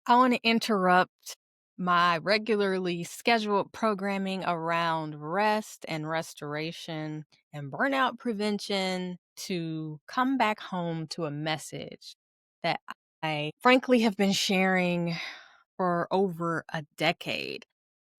I want to interrupt my regularly scheduled programming around rest and restoration and burnout prevention to come back home to a message that I frankly have been sharing for over a decade.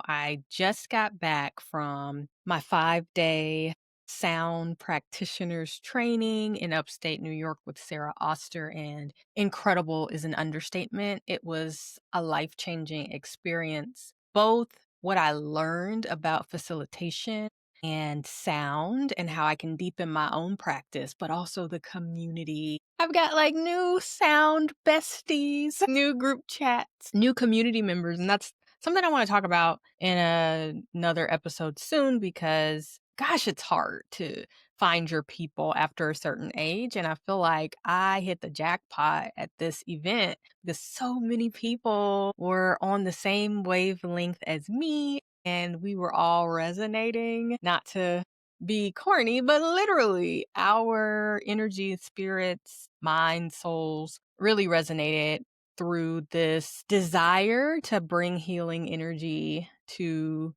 I just got back from my 5-day sound practitioners training in upstate New York with Sarah Oster, and incredible is an understatement. It was a life changing experience. Both what I learned about facilitation and sound and how I can deepen my own practice, but also the community. I've got like new sound besties, new group chats, new community members, and that's something I want to talk about in another episode soon because, gosh, it's hard to find your people after a certain age. And I feel like I hit the jackpot at this event because so many people were on the same wavelength as me and we were all resonating, not to be corny, but literally our energy, spirits, minds, souls really resonated through this desire to bring healing energy to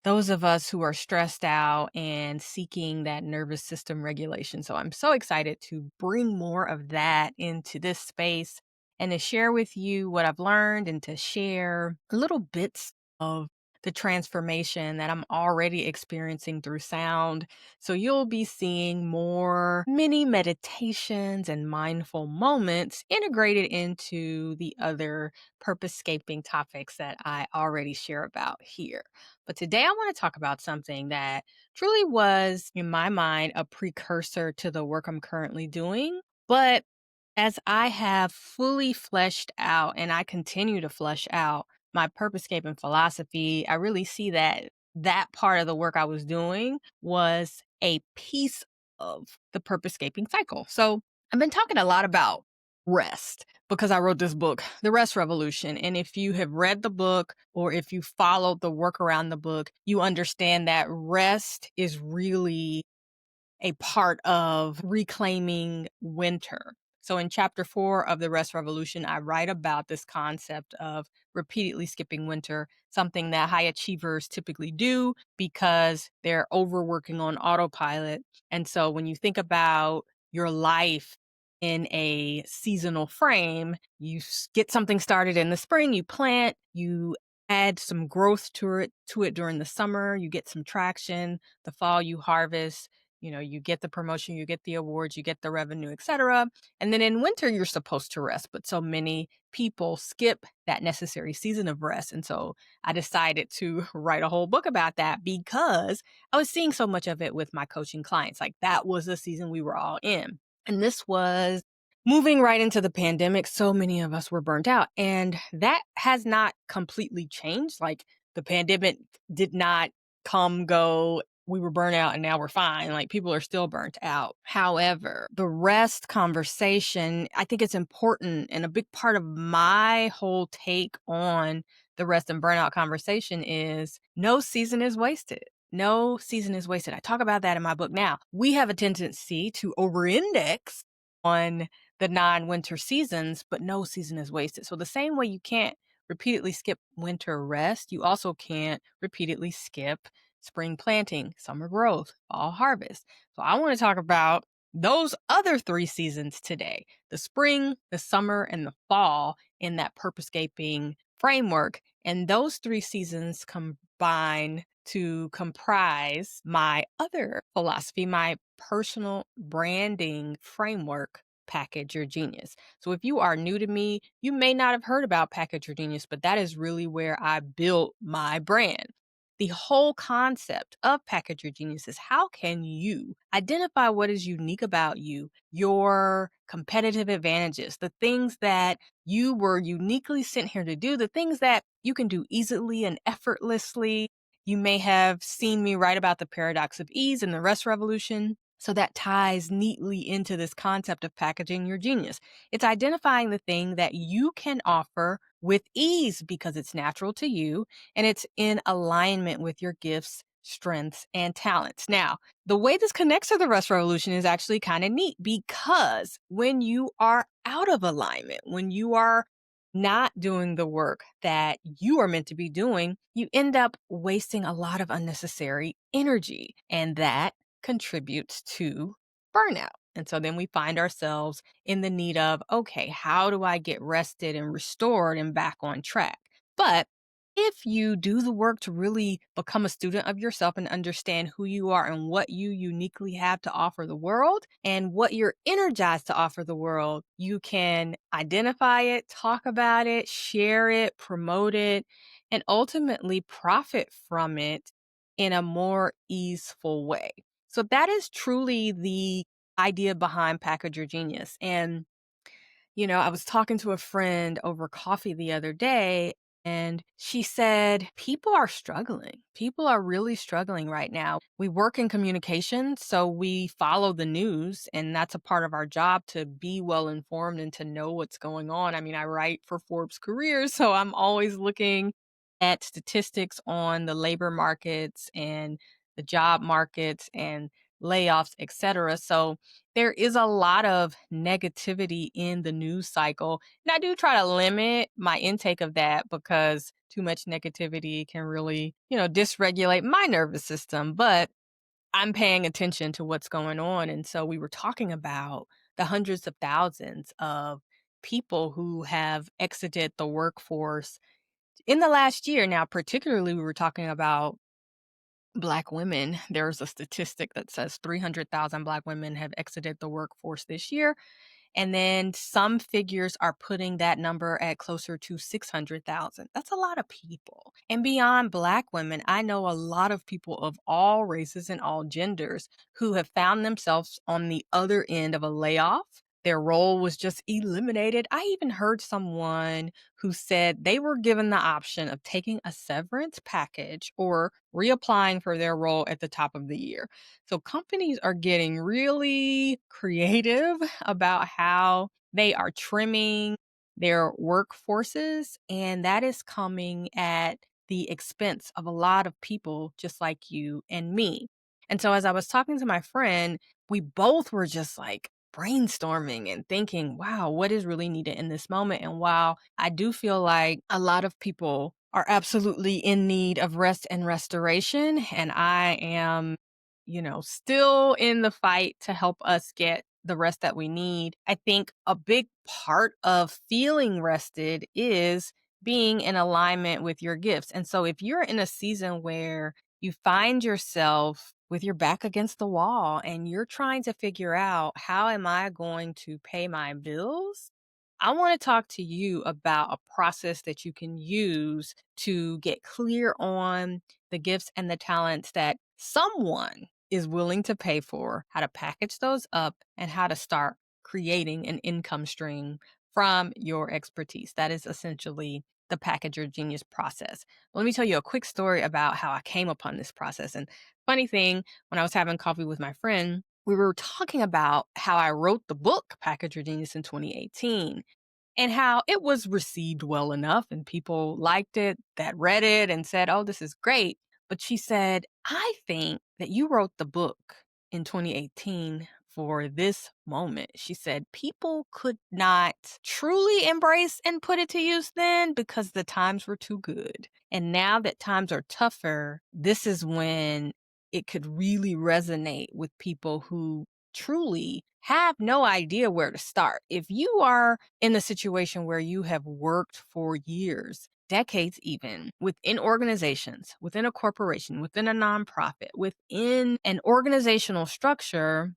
those of us who are stressed out and seeking that nervous system regulation. So I'm so excited to bring more of that into this space and to share with you what I've learned and to share little bits of the transformation that I'm already experiencing through sound. So you'll be seeing more mini meditations and mindful moments integrated into the other purpose-scaping topics that I already share about here. But today I want to talk about something that truly was, in my mind, a precursor to the work I'm currently doing. But as I have fully fleshed out and I continue to flesh out my purpose-scaping philosophy, I really see that that part of the work I was doing was a piece of the purpose-scaping cycle. So I've been talking a lot about rest because I wrote this book, The Rest Revolution. And if you have read the book or if you followed the work around the book, you understand that rest is really a part of reclaiming winter. So in chapter 4 of The Rest Revolution, I write about this concept of repeatedly skipping winter, something that high achievers typically do because they're overworking on autopilot. And so when you think about your life in a seasonal frame, you get something started in the spring, you plant, you add some growth to it during the summer, you get some traction, the fall you harvest, you get the promotion, you get the awards, you get the revenue, etc. And then in winter, you're supposed to rest. But so many people skip that necessary season of rest. And so I decided to write a whole book about that because I was seeing so much of it with my coaching clients. Like that was the season we were all in. And this was moving right into the pandemic. So many of us were burnt out. And that has not completely changed. Like the pandemic did not come, go, we were burnt out and now we're fine. Like people are still burnt out. However, the rest conversation, I think it's important and a big part of my whole take on the rest and burnout conversation is no season is wasted. No season is wasted. I talk about that in my book now. We have a tendency to over-index on the non-winter seasons, but no season is wasted. So the same way you can't repeatedly skip winter rest, you also can't repeatedly skip spring planting, summer growth, fall harvest. So I want to talk about those other 3 seasons today, the spring, the summer, and the fall in that purpose-scaping framework. And those 3 seasons combine to comprise my other philosophy, my personal branding framework, Package Your Genius. So if you are new to me, you may not have heard about Package Your Genius, but that is really where I built my brand. The whole concept of Package Your Genius is how can you identify what is unique about you, your competitive advantages, the things that you were uniquely sent here to do, the things that you can do easily and effortlessly. You may have seen me write about the paradox of ease in the Rest Revolution. So that ties neatly into this concept of packaging your genius. It's identifying the thing that you can offer with ease because it's natural to you and it's in alignment with your gifts, strengths, and talents. Now, the way this connects to the Rest Revolution is actually kind of neat because when you are out of alignment, when you are not doing the work that you are meant to be doing, you end up wasting a lot of unnecessary energy. And that contributes to burnout. And so then we find ourselves in the need of, okay, how do I get rested and restored and back on track? But if you do the work to really become a student of yourself and understand who you are and what you uniquely have to offer the world and what you're energized to offer the world, you can identify it, talk about it, share it, promote it, and ultimately profit from it in a more easeful way. So that is truly the idea behind Package Your Genius. And I was talking to a friend over coffee the other day, and she said, people are struggling. People are really struggling right now. We work in communication, so we follow the news, and that's a part of our job to be well informed and to know what's going on. I mean, I write for Forbes Careers, so I'm always looking at statistics on the labor markets and the job markets and layoffs, et cetera. So there is a lot of negativity in the news cycle. And I do try to limit my intake of that because too much negativity can really, dysregulate my nervous system. But I'm paying attention to what's going on. And so we were talking about the hundreds of thousands of people who have exited the workforce in the last year. Now, particularly, we were talking about Black women. There's a statistic that says 300,000 Black women have exited the workforce this year. And then some figures are putting that number at closer to 600,000. That's a lot of people. And beyond Black women, I know a lot of people of all races and all genders who have found themselves on the other end of a layoff. Their role was just eliminated. I even heard someone who said they were given the option of taking a severance package or reapplying for their role at the top of the year. So companies are getting really creative about how they are trimming their workforces, and that is coming at the expense of a lot of people just like you and me. And so as I was talking to my friend, we both were just like brainstorming and thinking, wow, what is really needed in this moment? And while I do feel like a lot of people are absolutely in need of rest and restoration, and I am still in the fight to help us get the rest that we need. I think a big part of feeling rested is being in alignment with your gifts. And so if you're in a season where you find yourself with your back against the wall and you're trying to figure out how am I going to pay my bills? I want to talk to you about a process that you can use to get clear on the gifts and the talents that someone is willing to pay for, how to package those up, and how to start creating an income stream from your expertise. That is essentially the Package Your Genius process. Let me tell you a quick story about how I came upon this process. And funny thing, when I was having coffee with my friend, we were talking about how I wrote the book Package Your Genius in 2018 and how it was received well enough and people liked it that read it and said, "Oh, this is great." But she said, "I think that you wrote the book in 2018 for this moment." She said, "People could not truly embrace and put it to use then because the times were too good. And now that times are tougher, this is when it could really resonate with people who truly have no idea where to start. If you are in a situation where you have worked for years, decades even, within organizations, within a corporation, within a nonprofit, within an organizational structure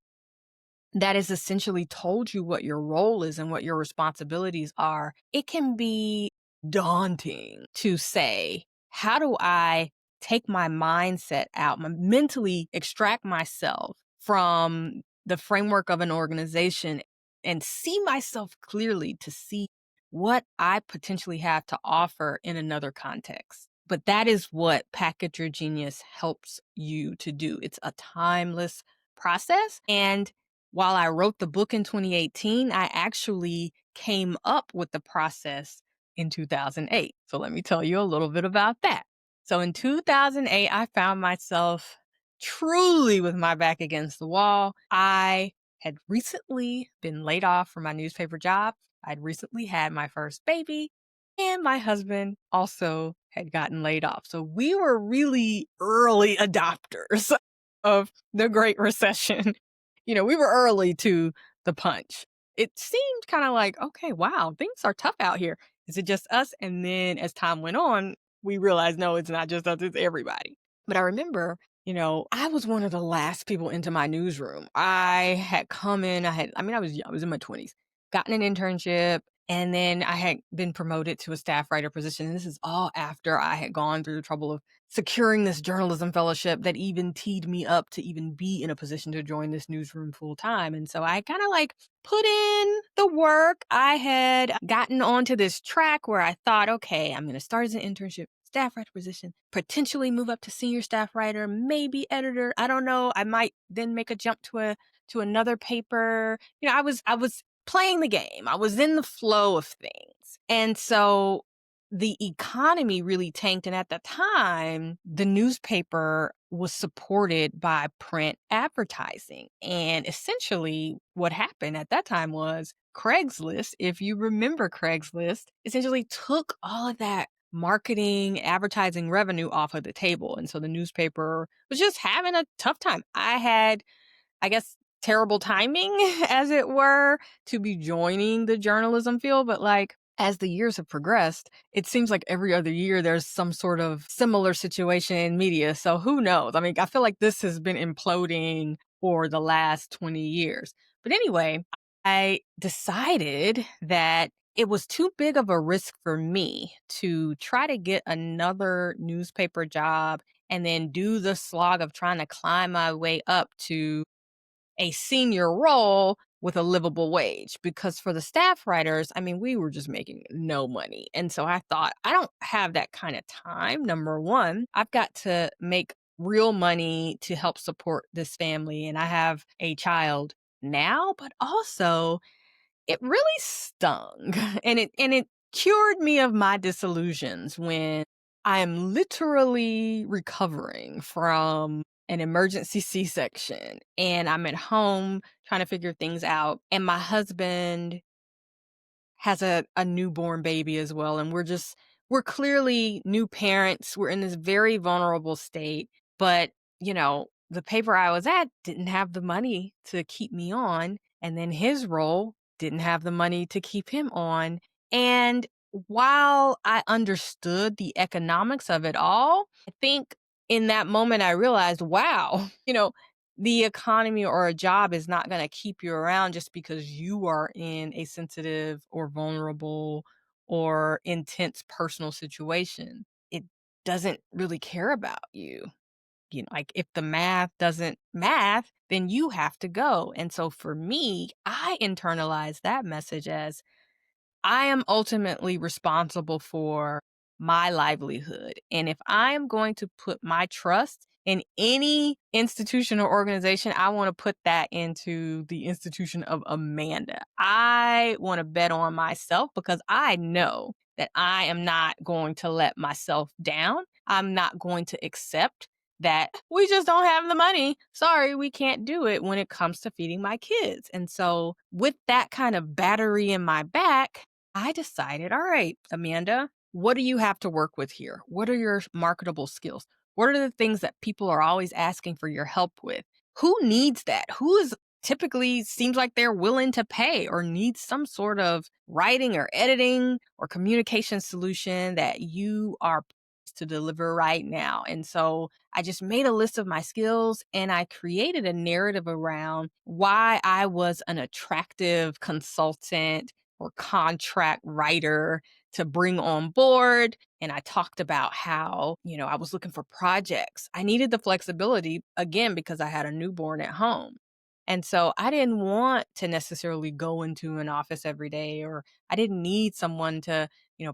that has essentially told you what your role is and what your responsibilities are, it can be daunting to say, how do I take my mindset out, mentally extract myself from the framework of an organization and see myself clearly to see what I potentially have to offer in another context. But that is what Package Your Genius helps you to do. It's a timeless process. And while I wrote the book in 2018, I actually came up with the process in 2008. So let me tell you a little bit about that. So in 2008, I found myself truly with my back against the wall. I had recently been laid off from my newspaper job. I'd recently had my first baby. And my husband also had gotten laid off. So we were really early adopters of the Great Recession. We were early to the punch. It seemed kind of like, okay, wow, things are tough out here. Is it just us? And then as time went on, we realized, no, it's not just us, it's everybody. But I remember, I was one of the last people into my newsroom. I had come in, I was young, I was in my 20s, gotten an internship, and then I had been promoted to a staff writer position. And this is all after I had gone through the trouble of securing this journalism fellowship that even teed me up to even be in a position to join this newsroom full time. And so I kind of like put in the work. I had gotten onto this track where I thought, okay, I'm going to start as an internship, staff writer position, potentially move up to senior staff writer, maybe editor. I don't know. I might then make a jump to another paper. I was playing the game. I was in the flow of things. And so the economy really tanked. And at the time, the newspaper was supported by print advertising. And essentially, what happened at that time was Craigslist, if you remember Craigslist, essentially took all of that marketing, advertising revenue off of the table. And so the newspaper was just having a tough time. I had, I guess, terrible timing, as it were, to be joining the journalism field. But like, as the years have progressed, it seems like every other year there's some sort of similar situation in media. So who knows? I mean, I feel like this has been imploding for the last 20 years. But anyway, I decided that it was too big of a risk for me to try to get another newspaper job and then do the slog of trying to climb my way up to a senior role with a livable wage, because for the staff writers, I mean, we were just making no money. And so I thought, I don't have that kind of time. Number one, I've got to make real money to help support this family. And I have a child now, but also it really stung, and it cured me of my disillusions when I am literally recovering from an emergency C-section, and I'm at home trying to figure things out, and my husband has a newborn baby as well, and we're clearly new parents. We're in this very vulnerable state, but, the paper I was at didn't have the money to keep me on, and then his role didn't have the money to keep him on, and while I understood the economics of it all, I think in that moment I realized, wow, the economy or a job is not going to keep you around just because you are in a sensitive or vulnerable or intense personal situation. It doesn't really care about you. Like if the math doesn't math, then you have to go. And so for me, I internalize that message as I am ultimately responsible for my livelihood. And if I am going to put my trust in any institution or organization, I want to put that into the institution of Amanda. I want to bet on myself because I know that I am not going to let myself down. I'm not going to accept that we just don't have the money. Sorry, we can't do it when it comes to feeding my kids. And so, with that kind of battery in my back, I decided, all right, Amanda, what do you have to work with here? What are your marketable skills? What are the things that people are always asking for your help with? Who needs that? Who is typically seems like they're willing to pay or needs some sort of writing or editing or communication solution that you are to deliver right now. And so I just made a list of my skills and I created a narrative around why I was an attractive consultant or contract writer to bring on board. And I talked about how, I was looking for projects. I needed the flexibility again because I had a newborn at home. And so I didn't want to necessarily go into an office every day, or I didn't need someone to,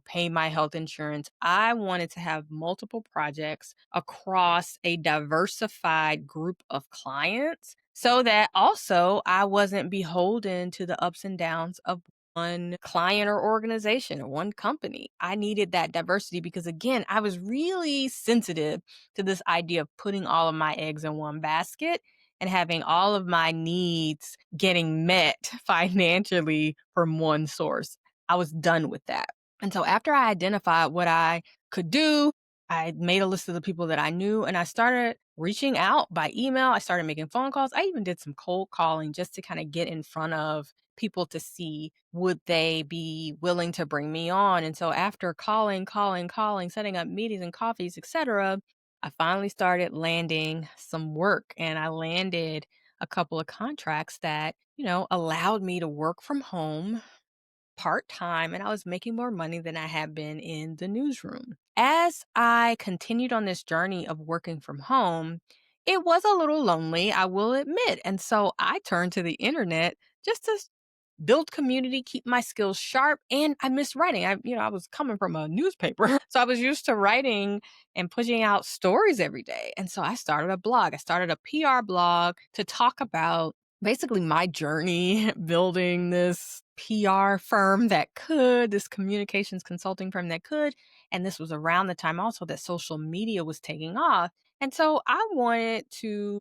pay my health insurance. I wanted to have multiple projects across a diversified group of clients so that also I wasn't beholden to the ups and downs of one client or organization or one company. I needed that diversity because, again, I was really sensitive to this idea of putting all of my eggs in one basket and having all of my needs getting met financially from one source. I was done with that. And so after I identified what I could do, I made a list of the people that I knew and I started reaching out by email. I started making phone calls. I even did some cold calling just to kind of get in front of people to see would they be willing to bring me on. And so after calling, setting up meetings and coffees, etc., I finally started landing some work and I landed a couple of contracts that, allowed me to work from home part time and I was making more money than I had been in the newsroom. As I continued on this journey of working from home, it was a little lonely, I will admit. And so I turned to the internet just to build community, keep my skills sharp, and I miss writing. I was coming from a newspaper, so I was used to writing and pushing out stories every day. And so I started a blog. I started a PR blog to talk about basically my journey building this PR firm that could, this communications consulting firm that could. And this was around the time also that social media was taking off. And so I wanted to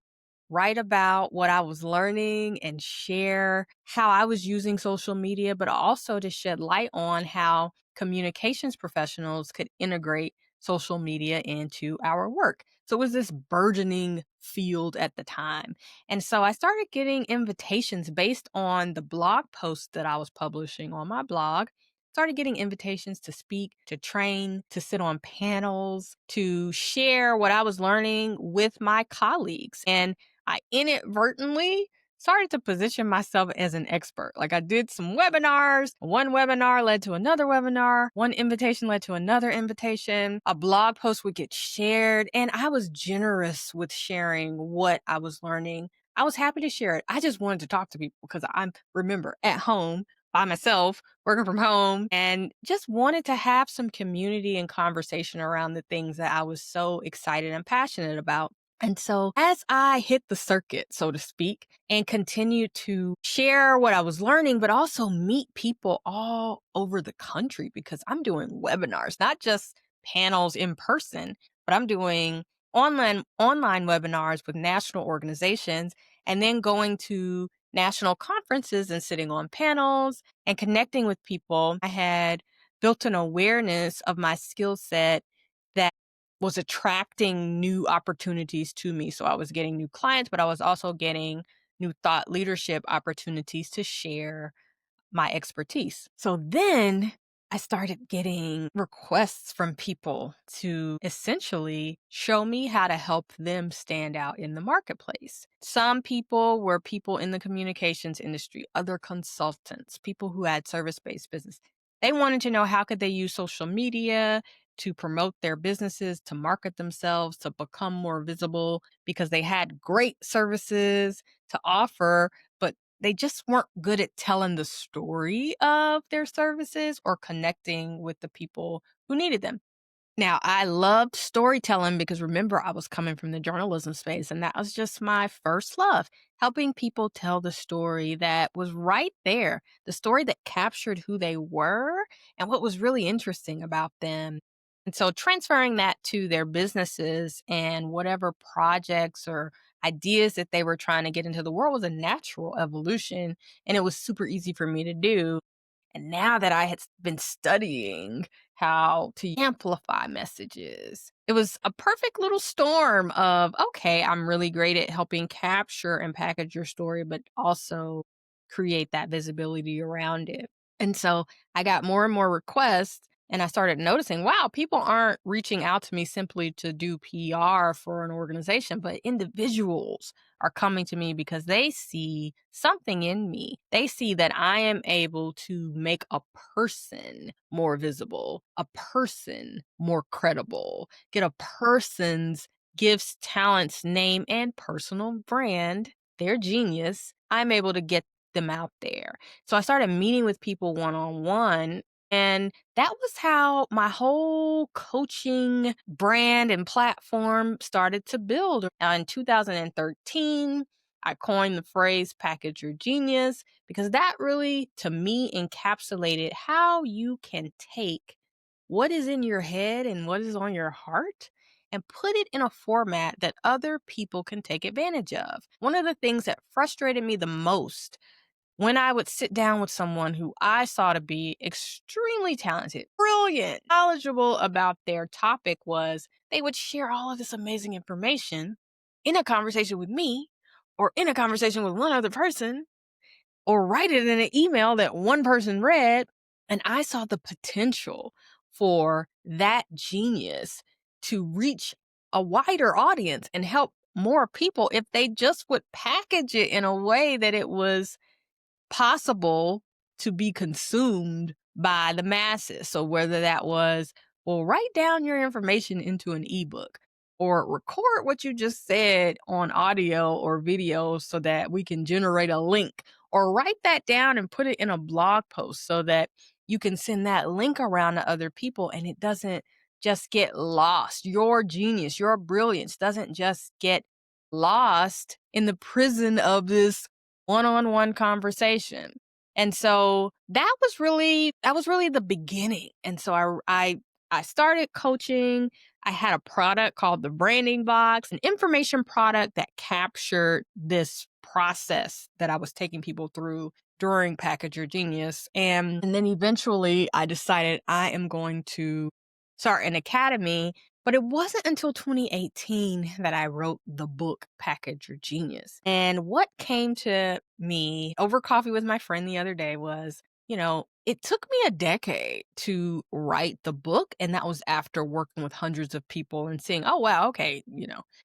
write about what I was learning and share how I was using social media, but also to shed light on how communications professionals could integrate social media into our work. So it was this burgeoning field at the time. And so I started getting invitations based on the blog posts that I was publishing on my blog. Started getting invitations to speak, to train, to sit on panels, to share what I was learning with my colleagues. And I inadvertently started to position myself as an expert. Like I did some webinars. One webinar led to another webinar. One invitation led to another invitation. A blog post would get shared. And I was generous with sharing what I was learning. I was happy to share it. I just wanted to talk to people because I'm, remember, at home by myself, working from home, and just wanted to have some community and conversation around the things that I was so excited and passionate about. And so as I hit the circuit, so to speak, and continued to share what I was learning, but also meet people all over the country because I'm doing webinars, not just panels in person, but I'm doing online webinars with national organizations and then going to national conferences and sitting on panels and connecting with people. I had built an awareness of my skill set that was attracting new opportunities to me. So I was getting new clients, but I was also getting new thought leadership opportunities to share my expertise. So then I started getting requests from people to essentially show me how to help them stand out in the marketplace. Some people were people in the communications industry, other consultants, people who had service-based business. They wanted to know how could they use social media to promote their businesses, to market themselves, to become more visible because they had great services to offer, but they just weren't good at telling the story of their services or connecting with the people who needed them. Now, I loved storytelling because remember, I was coming from the journalism space, and that was just my first love, helping people tell the story that was right there, the story that captured who they were and what was really interesting about them. And so transferring that to their businesses and whatever projects or ideas that they were trying to get into the world was a natural evolution. And it was super easy for me to do. And now that I had been studying how to amplify messages, it was a perfect little storm of, okay, I'm really great at helping capture and package your story, but also create that visibility around it. And so I got more and more requests. And I started noticing, wow, people aren't reaching out to me simply to do PR for an organization, but individuals are coming to me because they see something in me. They see that I am able to make a person more visible, a person more credible, get a person's gifts, talents, name, and personal brand, their genius. I'm able to get them out there. So I started meeting with people one on one. And that was how my whole coaching brand and platform started to build. In 2013, I coined the phrase package your genius because that really, to me, encapsulated how you can take what is in your head and what is on your heart and put it in a format that other people can take advantage of. One of the things that frustrated me the most when I would sit down with someone who I saw to be extremely talented, brilliant, knowledgeable about their topic was they would share all of this amazing information in a conversation with me or in a conversation with one other person or write it in an email that one person read. And I saw the potential for that genius to reach a wider audience and help more people if they just would package it in a way that it was possible to be consumed by the masses. So whether that was, well, write down your information into an ebook or record what you just said on audio or video so that we can generate a link, or write that down and put it in a blog post so that you can send that link around to other people and it doesn't just get lost. Your genius, your brilliance doesn't just get lost in the prison of this one-on-one conversation. And so that was really the beginning. And so I started coaching. I had a product called the Branding Box, an information product that captured this process that I was taking people through during Package Your Genius. And then eventually I decided I am going to start an academy, but it wasn't until 2018 that I wrote the book Package Your Genius. And what came to me over coffee with my friend the other day was, it took me a decade to write the book. And that was after working with hundreds of people and seeing, oh, wow, okay,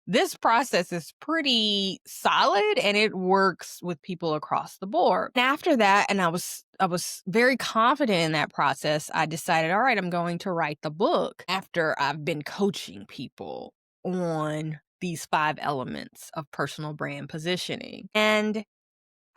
this process is pretty solid and it works with people across the board. And after that, and I was very confident in that process, I decided, all right, I'm going to write the book after I've been coaching people on these 5 elements of personal brand positioning. And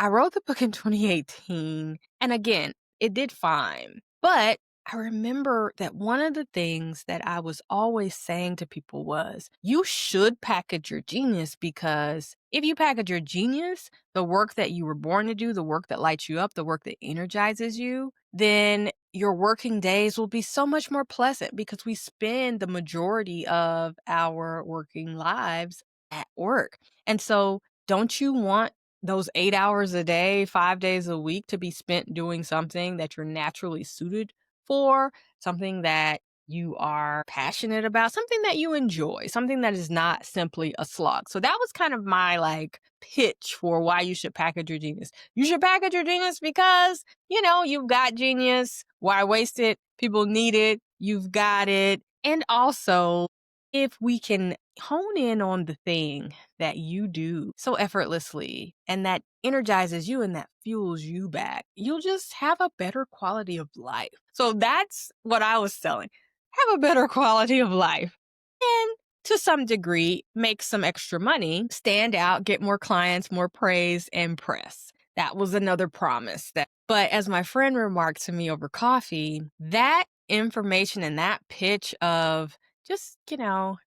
I wrote the book in 2018. And again, it did fine. But I remember that one of the things that I was always saying to people was, you should package your genius, because if you package your genius, the work that you were born to do, the work that lights you up, the work that energizes you, then your working days will be so much more pleasant, because we spend the majority of our working lives at work. And so don't you want those 8 hours a day, 5 days a week to be spent doing something that you're naturally suited for, something that you are passionate about, something that you enjoy, something that is not simply a slog? So that was kind of my pitch for why you should package your genius. You should package your genius because, you've got genius. Why waste it? People need it. You've got it. And also, if we can hone in on the thing that you do so effortlessly and that energizes you and that fuels you back, you'll just have a better quality of life. So that's what I was selling. Have a better quality of life. And to some degree, make some extra money, stand out, get more clients, more praise, and press. That was another promise. But as my friend remarked to me over coffee, that information and that pitch of just,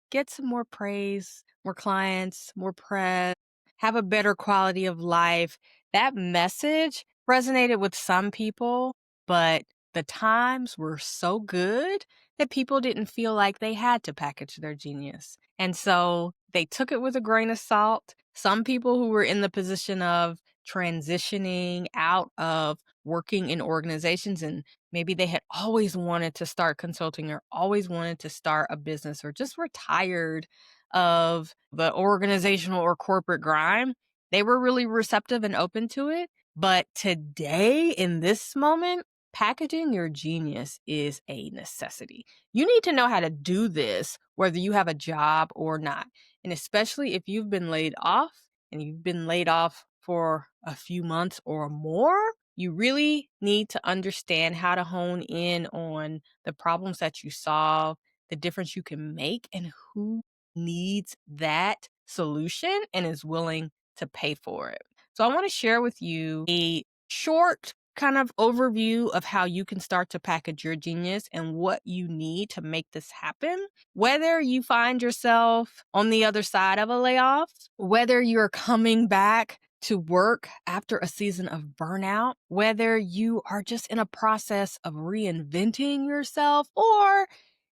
get some more praise, more clients, more press, have a better quality of life. That message resonated with some people, but the times were so good that people didn't feel like they had to package their genius. And so they took it with a grain of salt. Some people who were in the position of transitioning out of working in organizations, and maybe they had always wanted to start consulting or always wanted to start a business or just were tired of the organizational or corporate grind, they were really receptive and open to it. But today, in this moment, packaging your genius is a necessity. You need to know how to do this, whether you have a job or not. And especially if you've been laid off and you've been laid off for a few months or more, you really need to understand how to hone in on the problems that you solve, the difference you can make, and who needs that solution and is willing to pay for it. So I want to share with you a short kind of overview of how you can start to package your genius and what you need to make this happen. Whether you find yourself on the other side of a layoff, whether you're coming back to work after a season of burnout, whether you are just in a process of reinventing yourself, or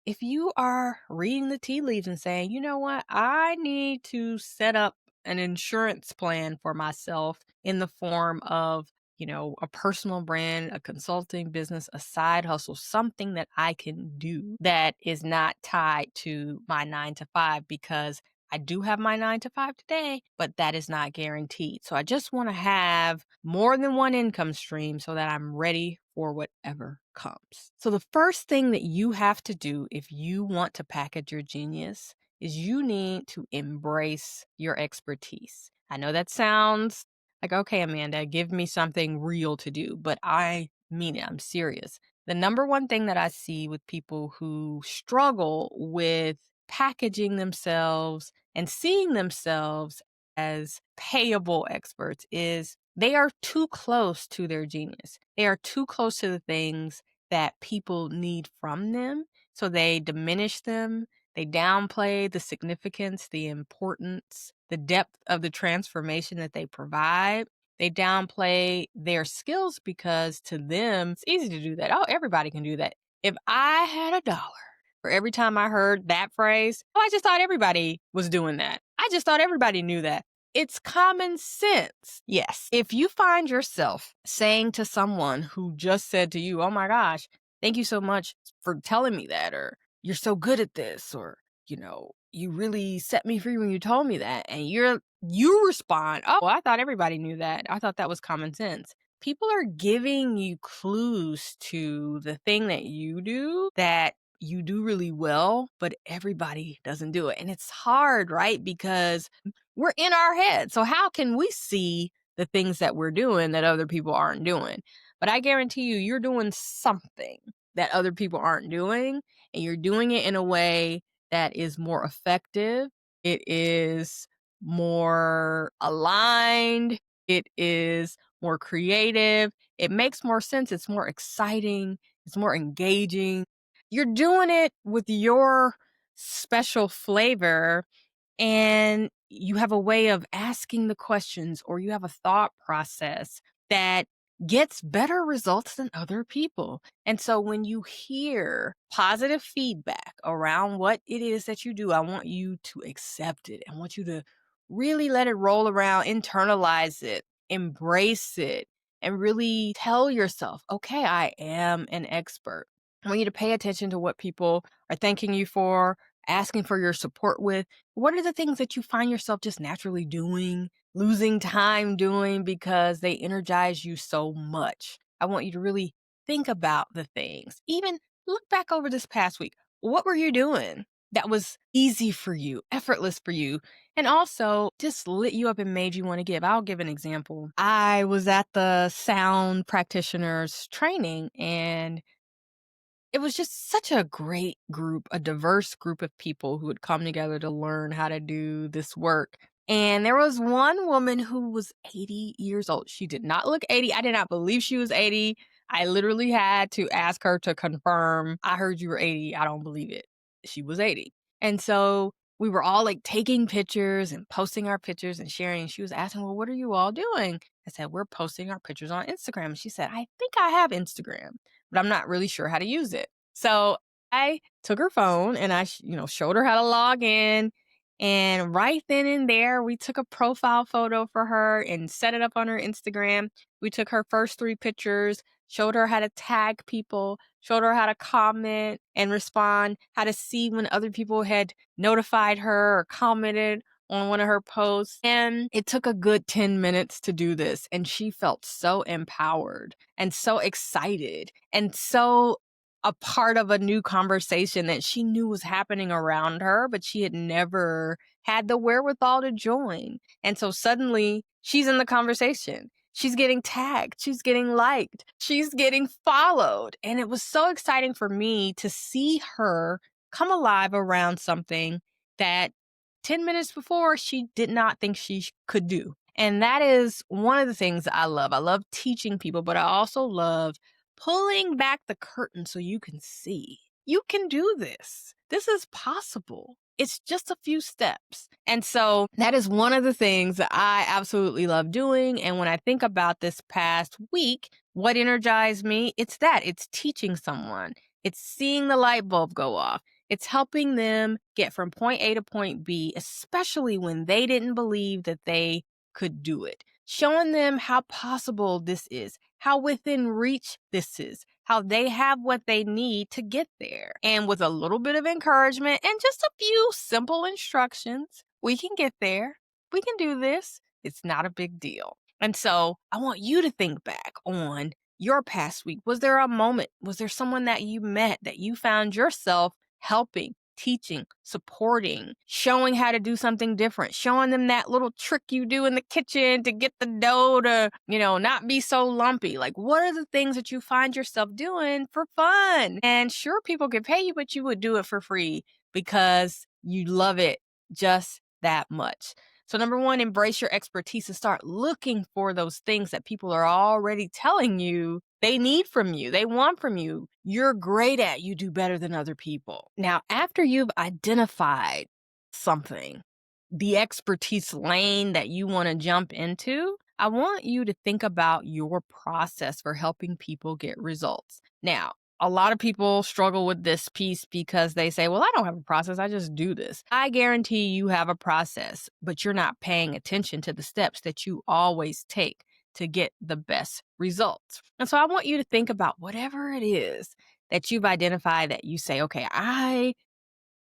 if you are reading the tea leaves and saying, you know what, I need to set up an insurance plan for myself in the form of a personal brand, a consulting business, a side hustle, something that I can do that is not tied to my 9 to 5 because I do have my 9 to 5 today, but that is not guaranteed. So I just want to have more than one income stream so that I'm ready for whatever comes. So the first thing that you have to do if you want to package your genius is you need to embrace your expertise. I know that sounds like, okay, Amanda, give me something real to do, but I mean it. I'm serious. The number one thing that I see with people who struggle with packaging themselves and seeing themselves as payable experts is they are too close to their genius. They are too close to the things that people need from them. So they diminish them, they downplay the significance, the importance, the depth of the transformation that they provide. They downplay their skills because to them, it's easy to do that. Oh, everybody can do that. If I had $1 for every time I heard that phrase, oh, I just thought everybody was doing that. I just thought everybody knew that. It's common sense. Yes. If you find yourself saying to someone who just said to you, oh my gosh, thank you so much for telling me that, or you're so good at this, or, you really set me free when you told me that. And you respond, oh, well, I thought everybody knew that. I thought that was common sense. People are giving you clues to the thing that you do that you do really well, but everybody doesn't do it. And it's hard, right? Because we're in our head. So how can we see the things that we're doing that other people aren't doing? But I guarantee you, you're doing something that other people aren't doing, and you're doing it in a way that is more effective. It is more aligned. It is more creative. It makes more sense. It's more exciting. It's more engaging. You're doing it with your special flavor, and you have a way of asking the questions, or you have a thought process that gets better results than other people. And so when you hear positive feedback around what it is that you do, I want you to accept it. I want you to really let it roll around, internalize it, embrace it, and really tell yourself, okay, I am an expert. I want you to pay attention to what people are thanking you for, asking for your support with. What are the things that you find yourself just naturally doing, losing time doing because they energize you so much? I want you to really think about the things. Even look back over this past week. What were you doing that was easy for you, effortless for you, and also just lit you up and made you want to give? I'll give an example. I was at the sound practitioners training, and it was just such a great group, a diverse group of people who had come together to learn how to do this work. And there was one woman who was 80 years old. She did not look 80. I did not believe she was 80. I literally had to ask her to confirm, I heard you were 80. I don't believe it. She was 80. And so we were all like taking pictures and posting our pictures and sharing. She was asking, well, what are you all doing? I said, we're posting our pictures on Instagram. She said, I think I have Instagram, but I'm not really sure how to use it. So I took her phone and I, showed her how to log in. And right then and there, we took a profile photo for her and set it up on her Instagram. We took her first 3 pictures, showed her how to tag people, showed her how to comment and respond, how to see when other people had notified her or commented on one of her posts. And it took a good 10 minutes to do this. And she felt so empowered and so excited and so a part of a new conversation that she knew was happening around her, but she had never had the wherewithal to join. And so suddenly she's in the conversation. She's getting tagged. She's getting liked. She's getting followed. And it was so exciting for me to see her come alive around something that 10 minutes before she did not think she could do. And that is one of the things that I love. I love teaching people, but I also love pulling back the curtain so you can see. You can do this. This is possible. It's just a few steps. And so that is one of the things that I absolutely love doing. And when I think about this past week, what energized me, it's that. It's teaching someone. It's seeing the light bulb go off. It's helping them get from point A to point B, especially when they didn't believe that they could do it. showing them how possible this is, how within reach this is, how they have what they need to get there. And with a little bit of encouragement and just a few simple instructions, we can get there. We can do this. It's not a big deal. And so I want you to think back on your past week. Was there a moment? Was there someone that you met that you found yourself helping, teaching, supporting, showing how to do something different, showing them that little trick you do in the kitchen to get the dough to, not be so lumpy? Like, what are the things that you find yourself doing for fun? And sure, people could pay you, but you would do it for free because you love it just that much. So, number one, embrace your expertise and start looking for those things that people are already telling you they need from you, they want from you, you're great at, you do better than other people. Now, after you've identified something, the expertise lane that you want to jump into, I want you to think about your process for helping people get results. Now, a lot of people struggle with this piece because they say, well, I don't have a process. I just do this. I guarantee you have a process, but you're not paying attention to the steps that you always take to get the best results. And so I want you to think about whatever it is that you've identified that you say, okay, I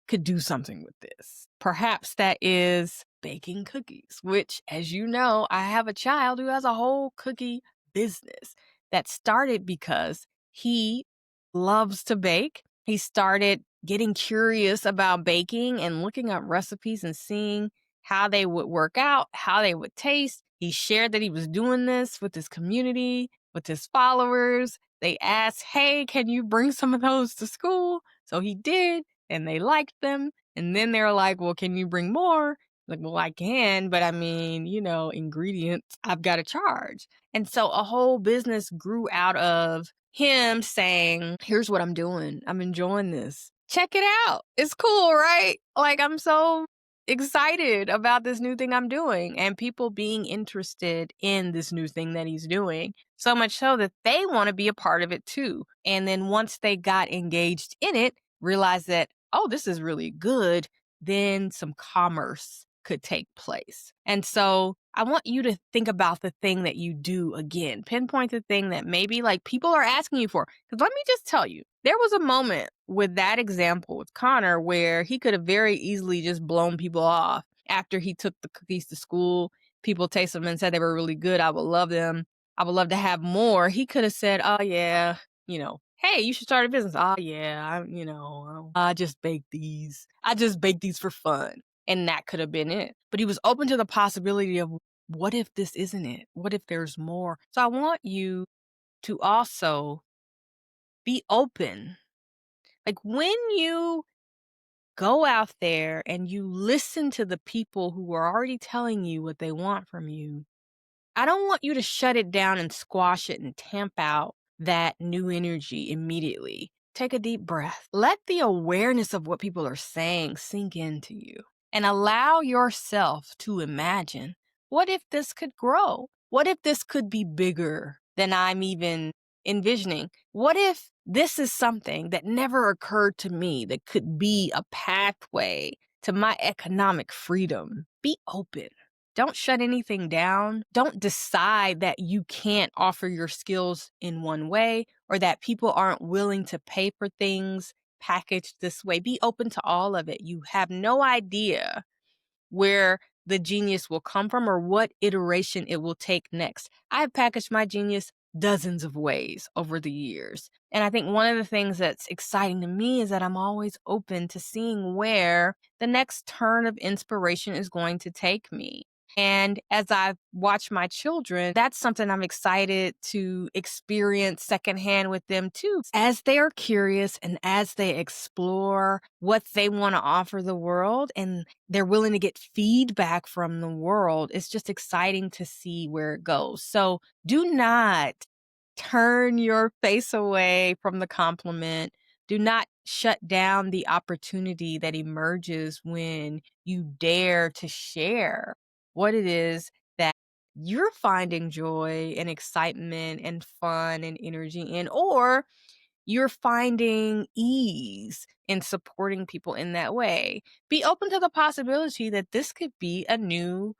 could do something with this. Perhaps that is baking cookies, which, as you know, I have a child who has a whole cookie business that started because he loves to bake. He started getting curious about baking and looking up recipes and seeing how they would work out, how they would taste. He shared that he was doing this with his community, with his followers. They asked, hey, can you bring some of those to school? So he did, and they liked them. And then they're like, well, can you bring more? Like, well, I can, but I mean, ingredients, I've got to charge. And so a whole business grew out of him saying, here's what I'm doing. I'm enjoying this. Check it out. It's cool, right? Like, I'm so excited about this new thing I'm doing, and people being interested in this new thing that he's doing. So much so that they want to be a part of it too. And then once they got engaged in it, realized that, oh, this is really good, then some commerce could take place. And so I want you to think about the thing that you do again. Pinpoint the thing that maybe like people are asking you for. Because let me just tell you, there was a moment with that example with Connor where he could have very easily just blown people off after he took the cookies to school. People tasted them and said they were really good. I would love them. I would love to have more. He could have said, oh, yeah, hey, you should start a business. Oh, yeah, I just bake these. I just bake these for fun. And that could have been it. But he was open to the possibility of, what if this isn't it? What if there's more? So I want you to also be open. Like when you go out there and you listen to the people who are already telling you what they want from you, I don't want you to shut it down and squash it and tamp out that new energy immediately. Take a deep breath. Let the awareness of what people are saying sink into you and allow yourself to imagine, what if this could grow? What if this could be bigger than I'm even envisioning? What if this is something that never occurred to me that could be a pathway to my economic freedom? Be open. Don't shut anything down. Don't decide that you can't offer your skills in one way or that people aren't willing to pay for things packaged this way. Be open to all of it. You have no idea where the genius will come from or what iteration it will take next. I've packaged my genius dozens of ways over the years. And I think one of the things that's exciting to me is that I'm always open to seeing where the next turn of inspiration is going to take me. And as I've watched my children, that's something I'm excited to experience secondhand with them too. As they're curious and as they explore what they want to offer the world and they're willing to get feedback from the world, it's just exciting to see where it goes. So do not turn your face away from the compliment. Do not shut down the opportunity that emerges when you dare to share what it is that you're finding joy and excitement and fun and energy in, or you're finding ease in supporting people in that way. Be open to the possibility that this could be a new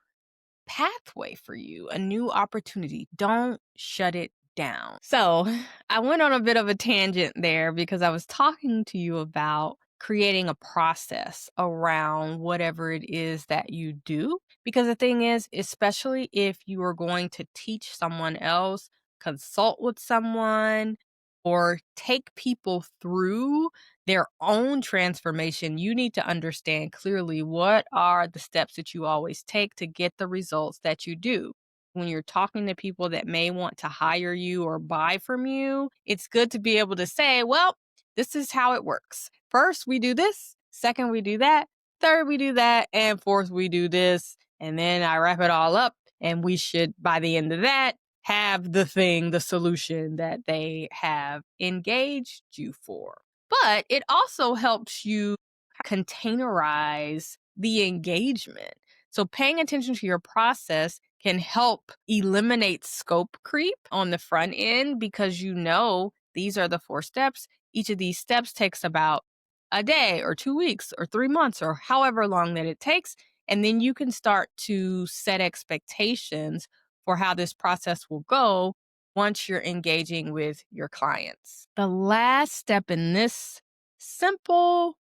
pathway for you, a new opportunity. Don't shut it down. So I went on a bit of a tangent there because I was talking to you about creating a process around whatever it is that you do. Because the thing is, especially if you are going to teach someone else, consult with someone, or take people through their own transformation, you need to understand clearly what are the steps that you always take to get the results that you do. When you're talking to people that may want to hire you or buy from you, it's good to be able to say, well, this is how it works. First, we do this. Second, we do that. Third, we do that. And fourth, we do this. And then I wrap it all up. And we should, by the end of that, have the thing, the solution that they have engaged you for. But it also helps you containerize the engagement. So paying attention to your process can help eliminate scope creep on the front end because you know these are the 4 steps. Each of these steps takes about a day or 2 weeks or 3 months or however long that it takes. And then you can start to set expectations for how this process will go once you're engaging with your clients. The last step in this simple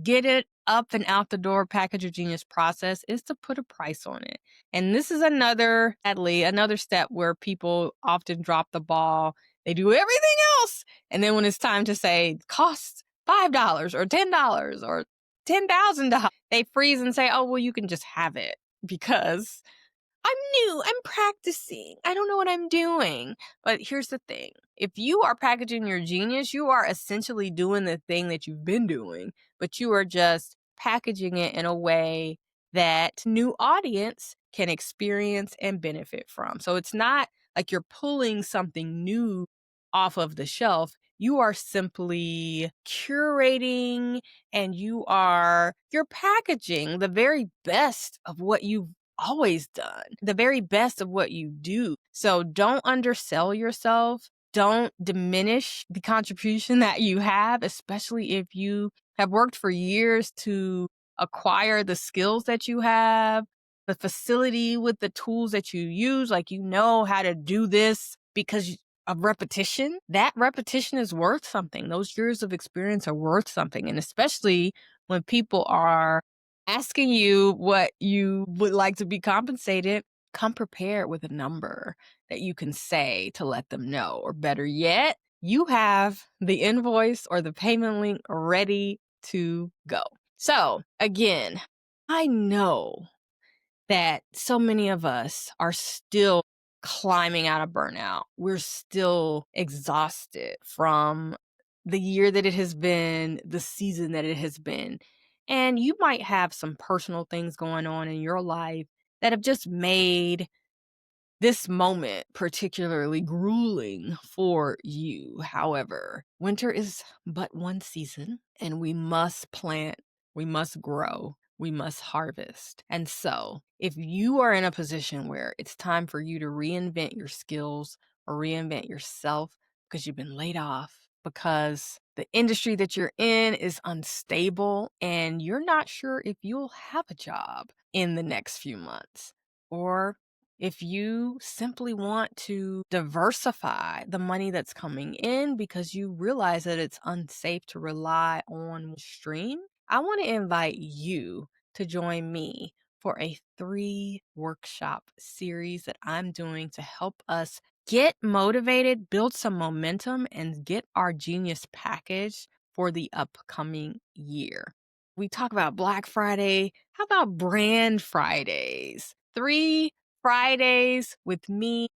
get it up and out the door package your genius process is to put a price on it. And this is sadly, another step where people often drop the ball. They do everything else. And then when it's time to say costs $5 or $10 or $10,000, they freeze and say, oh, well, you can just have it because I'm new. I'm practicing. I don't know what I'm doing. But here's the thing. If you are packaging your genius, you are essentially doing the thing that you've been doing, but you are just packaging it in a way that new audience can experience and benefit from. So it's not like you're pulling something new off of the shelf. You are simply curating and you're packaging the very best of what you've always done, the very best of what you do. So don't undersell yourself. Don't diminish the contribution that you have, especially if you have worked for years to acquire the skills that you have, the facility with the tools that you use, like you know how to do this because of repetition. That repetition is worth something. Those years of experience are worth something. And especially when people are asking you what you would like to be compensated, come prepared with a number that you can say to let them know. Or better yet, you have the invoice or the payment link ready to go. So again, I know that so many of us are still climbing out of burnout. We're still exhausted from the year that it has been, the season that it has been. And you might have some personal things going on in your life that have just made this moment particularly grueling for you. However, winter is but one season, and we must plant, we must grow, we must harvest. And so, if you are in a position where it's time for you to reinvent your skills or reinvent yourself because you've been laid off, because the industry that you're in is unstable and you're not sure if you'll have a job in the next few months, or if you simply want to diversify the money that's coming in because you realize that it's unsafe to rely on one stream, I want to invite you to join me for a 3-workshop series that I'm doing to help us get motivated, build some momentum, and get our genius package for the upcoming year. We talk about Black Friday. How about Brand Fridays? 3 Fridays with me.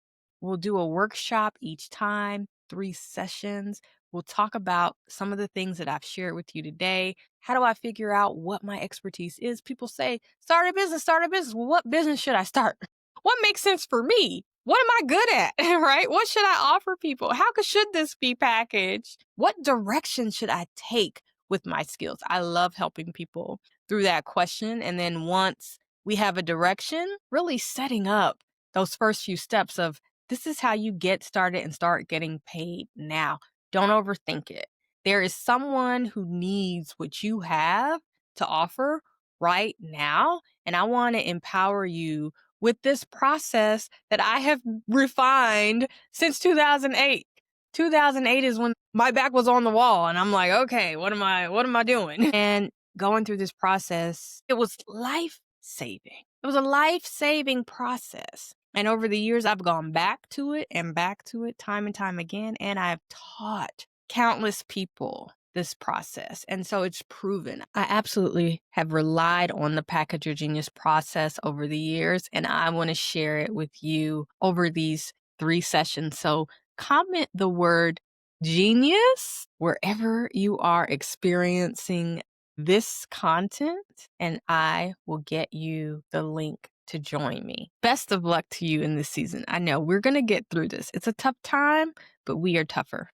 We'll do a workshop each time, 3 sessions. We'll talk about some of the things that I've shared with you today. How do I figure out what my expertise is? People say, start a business, start a business. Well, what business should I start? What makes sense for me? What am I good at, right? What should I offer people? Should this be packaged? What direction should I take with my skills? I love helping people through that question. And then once we have a direction, really setting up those first few steps of this is how you get started and start getting paid now. Don't overthink it. There is someone who needs what you have to offer right now. And I want to empower you with this process that I have refined since 2008. 2008 is when my back was on the wall and I'm like, okay, what am I doing? And going through this process, it was life-saving. It was a life-saving process. And over the years, I've gone back to it and back to it time and time again. And I've taught countless people this process. And so it's proven. I absolutely have relied on the Package Your Genius process over the years. And I want to share it with you over these 3 sessions. So comment the word genius wherever you are experiencing this content, and I will get you the link to join me. Best of luck to you in this season. I know we're going to get through this. It's a tough time, but we are tougher.